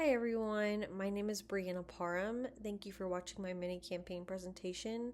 Hi everyone, my name is Brianna Parum. Thank you for watching my mini campaign presentation.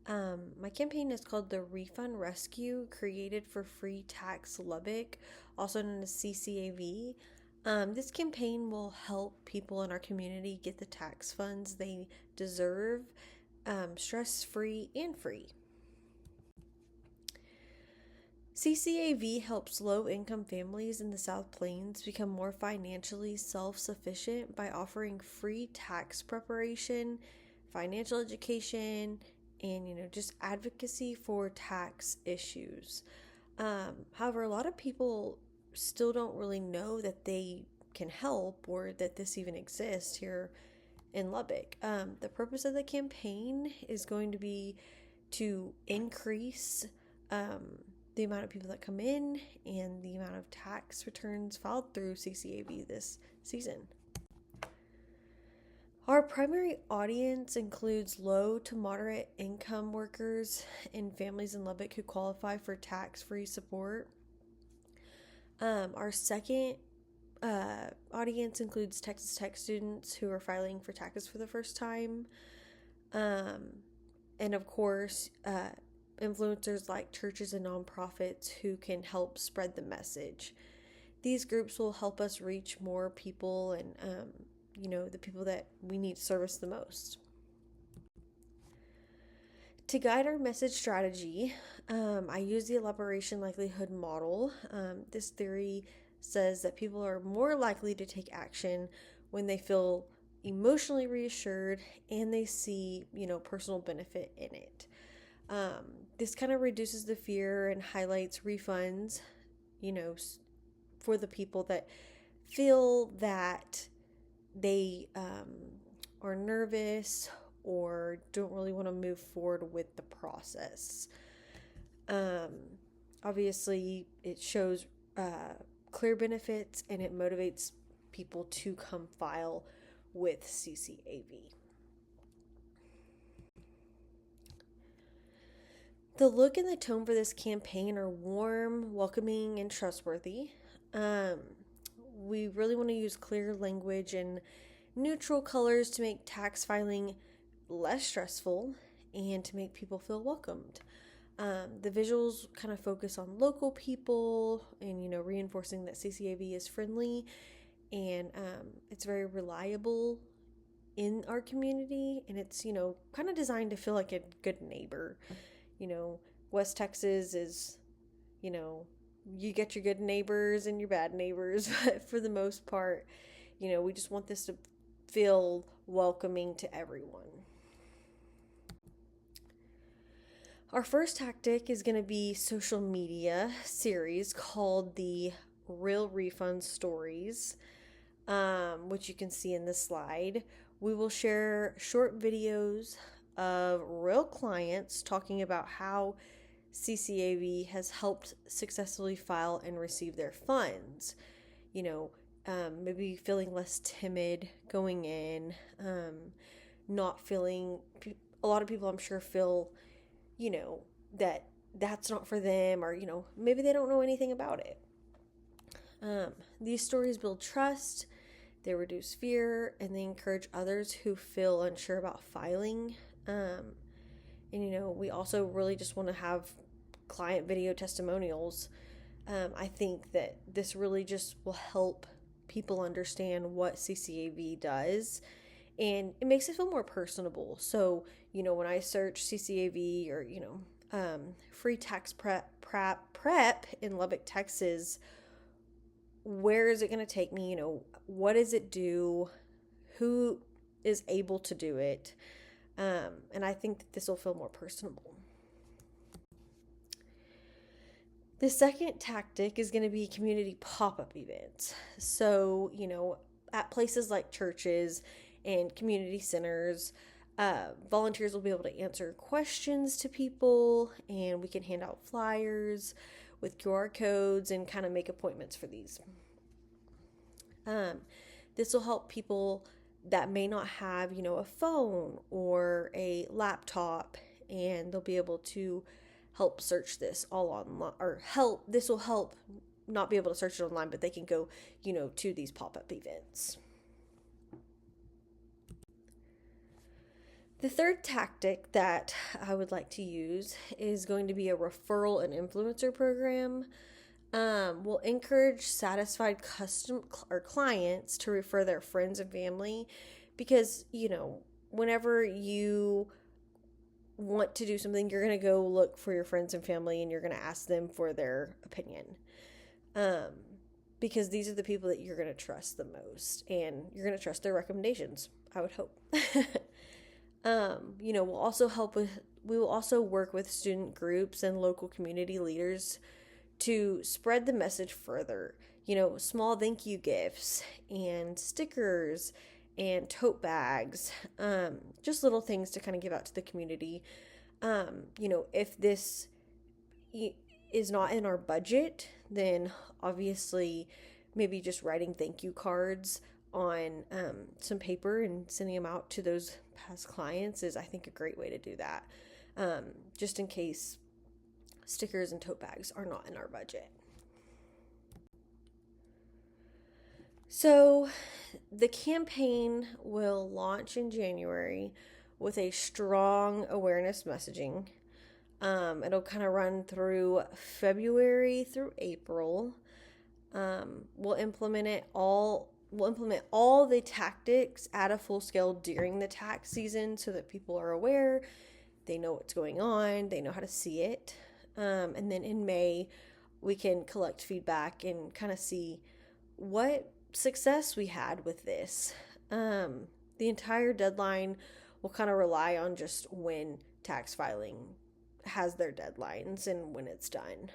My campaign is called the Refund Rescue, created for Free Tax Lubbock, also known as CCAV. This campaign will help people in our community get the tax funds they deserve, stress-free and free. CCAV helps low-income families in the South Plains become more financially self-sufficient by offering free tax preparation, financial education, and just advocacy for tax issues. However, a lot of people still don't really know that they can help or that this even exists here in Lubbock. The purpose of the campaign is going to be to increase the amount of people that come in and the amount of tax returns filed through CCAV this season. Our primary audience includes low to moderate income workers and families in Lubbock who qualify for tax-free support. Our second audience includes Texas Tech students who are filing for taxes for the first time. And of course, influencers like churches and nonprofits who can help spread the message. These groups will help us reach more people and, the people that we need to service the most. To guide our message strategy, I use the elaboration likelihood model. This theory says that people are more likely to take action when they feel emotionally reassured and they see, personal benefit in it. This kind of reduces the fear and highlights refunds, for the people that feel that they are nervous or don't really want to move forward with the process. Obviously, it shows clear benefits and it motivates people to come file with CCAV. The look and the tone for this campaign are warm, welcoming, and trustworthy. We really want to use clear language and neutral colors to make tax filing less stressful and to make people feel welcomed. The visuals kind of focus on local people and, reinforcing that CCAV is friendly and it's very reliable in our community, and it's, kind of designed to feel like a good neighbor. West Texas is, you get your good neighbors and your bad neighbors, but for the most part, we just want this to feel welcoming to everyone. Our first tactic is going to be social media series called the Real Refund Stories, which you can see in this slide. We will share short videos of real clients talking about how CCAV has helped successfully file and receive their funds. Maybe feeling less timid going in, not feeling, a lot of people I'm sure feel, that that's not for them, or, maybe they don't know anything about it. These stories build trust, they reduce fear, and they encourage others who feel unsure about filing. We also really just want to have client video testimonials. I think that this really just will help people understand what CCAV does, and it makes it feel more personable. So, when I search CCAV or, free tax prep in Lubbock, Texas, where is it going to take me? What does it do? Who is able to do it? And I think that this will feel more personable. The second tactic is going to be community pop-up events. So, at places like churches and community centers, volunteers will be able to answer questions to people, and we can hand out flyers with QR codes and kind of make appointments for these. This will help people that may not have, a phone or a laptop, and they'll be able to help search this all online, this will help not be able to search it online, but they can go, to these pop-up events. The third tactic that I would like to use is going to be a referral and influencer program. Will encourage satisfied custom or clients to refer their friends and family because, whenever you want to do something, you're going to go look for your friends and family and you're going to ask them for their opinion. Because these are the people that you're going to trust the most and you're going to trust their recommendations, I would hope. We will also work with student groups and local community leaders to spread the message further. Small thank you gifts and stickers and tote bags, just little things to kind of give out to the community. If this is not in our budget, then obviously maybe just writing thank you cards on some paper and sending them out to those past clients is, I think, a great way to do that, just in case stickers and tote bags are not in our budget. So the campaign will launch in January with a strong awareness messaging. It'll kind of run through February through April. We'll implement all the tactics at a full scale during the tax season so that people are aware, they know what's going on, they know how to see it. And then in May, we can collect feedback and kind of see what success we had with this. The entire deadline will kind of rely on just when tax filing has their deadlines and when it's done.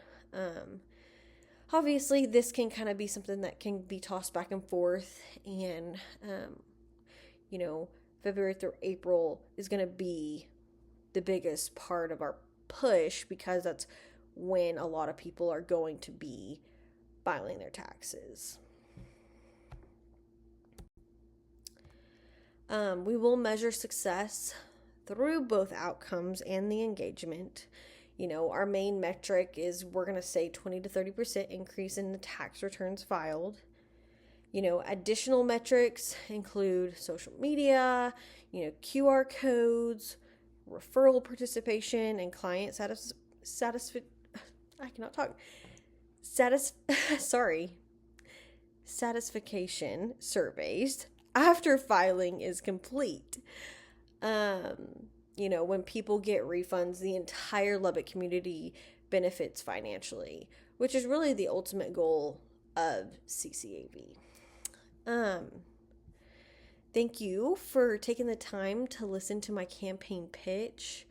Obviously, this can kind of be something that can be tossed back and forth, and February through April is going to be the biggest part of our push because that's when a lot of people are going to be filing their taxes. We will measure success through both outcomes and the engagement. Our main metric is we're going to say 20 to 30% increase in the tax returns filed. Additional metrics include social media, QR codes, referral participation, and client satisfaction surveys after filing is complete. When people get refunds, the entire Lubbock community benefits financially, which is really the ultimate goal of CCAV. Thank you for taking the time to listen to my campaign pitch.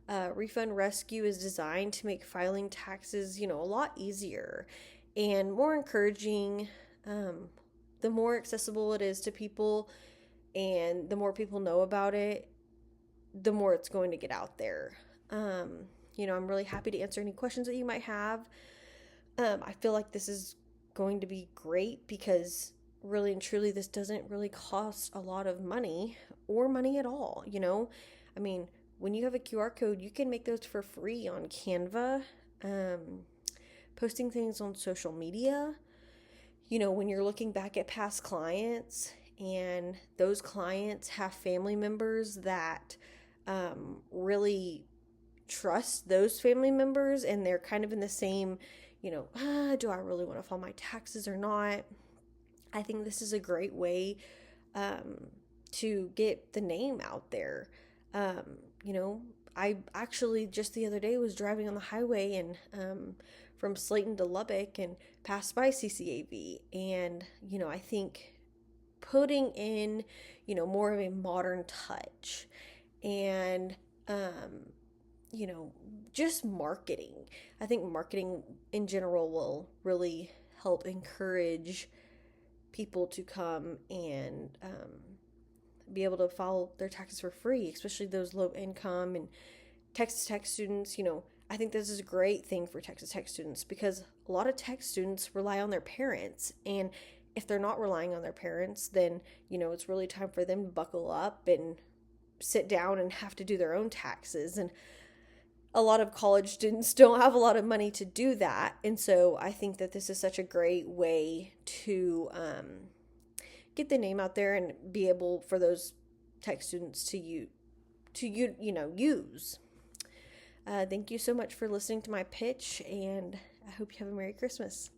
Refund Rescue is designed to make filing taxes, a lot easier and more encouraging. The more accessible it is to people and the more people know about it, the more it's going to get out there. I'm really happy to answer any questions that you might have. I feel like this is going to be great because really and truly, this doesn't really cost a lot of money or money at all. When you have a QR code, you can make those for free on Canva, posting things on social media. When you're looking back at past clients and those clients have family members that really trust those family members and they're kind of in the same, do I really want to file my taxes or not? I think this is a great way to get the name out there. I actually just the other day was driving on the highway and from Slayton to Lubbock and passed by CCAV. And, I think putting in, more of a modern touch and, just marketing. I think marketing in general will really help encourage people to come and be able to file their taxes for free, especially those low income and Texas Tech students. I think this is a great thing for Texas Tech students because a lot of Tech students rely on their parents, and if they're not relying on their parents, then it's really time for them to buckle up and sit down and have to do their own taxes. And a lot of college students don't have a lot of money to do that, and so I think that this is such a great way to get the name out there and be able for those Tech students use. Thank you so much for listening to my pitch, and I hope you have a Merry Christmas.